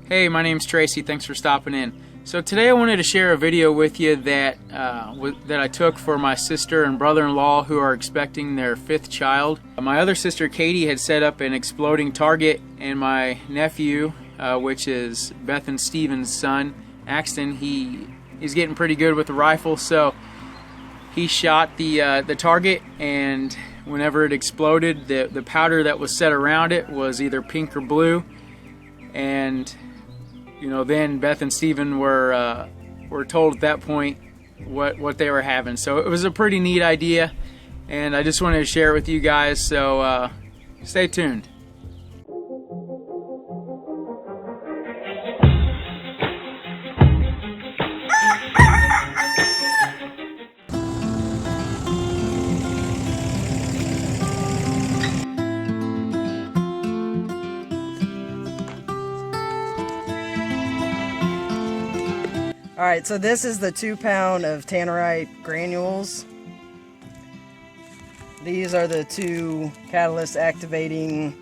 Hey, my name's Tracy. Thanks for stopping in. So today I wanted to share a video with you that I took for my sister and brother-in-law who are expecting their 5th child. My other sister Katie had set up an exploding target, and my nephew, which is Beth and Steven's son, Axton, he's getting pretty good with the rifle, so he shot the target, and whenever it exploded, the powder that was set around it was either pink or blue. And then Beth and Steven were told at that point what they were having. So it was a pretty neat idea, and I just wanted to share it with you guys. So stay tuned. Alright, so this is the 2 pound of tannerite granules. These are the 2 catalyst activating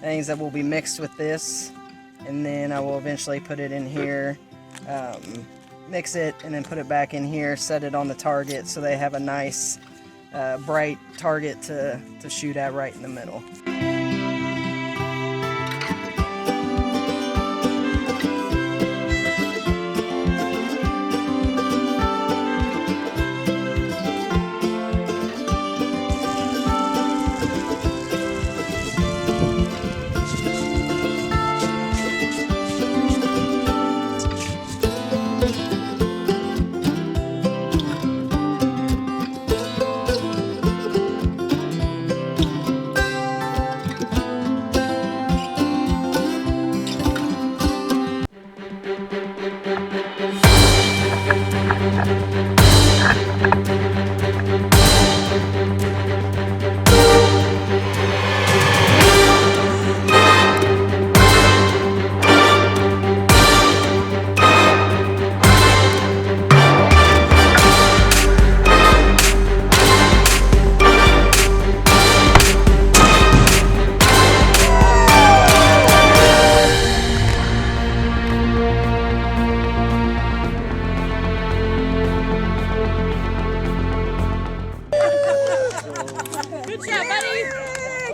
things that will be mixed with this. And then I will eventually put it in here, mix it, and then put it back in here, set it on the target so they have a nice bright target to shoot at right in the middle.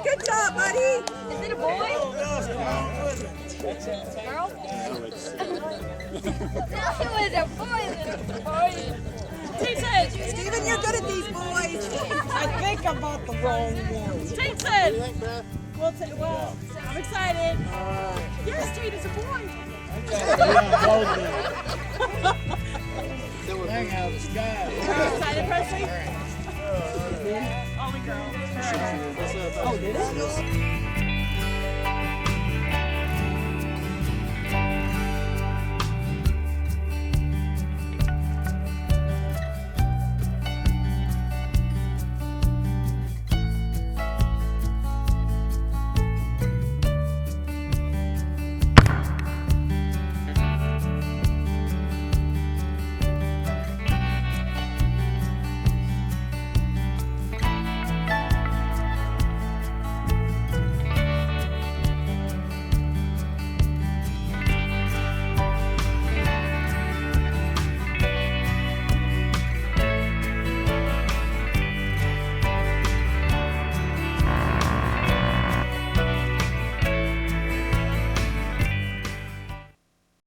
Good job, buddy. Is it a boy? Girl? It was a boy. Steven, you're good at these boys. I think I bought the wrong one. Jason. Well, I'm excited. Yes, Jade is a boy. Hang out the sky. Excited, Presley? Only girl. Oh, did it?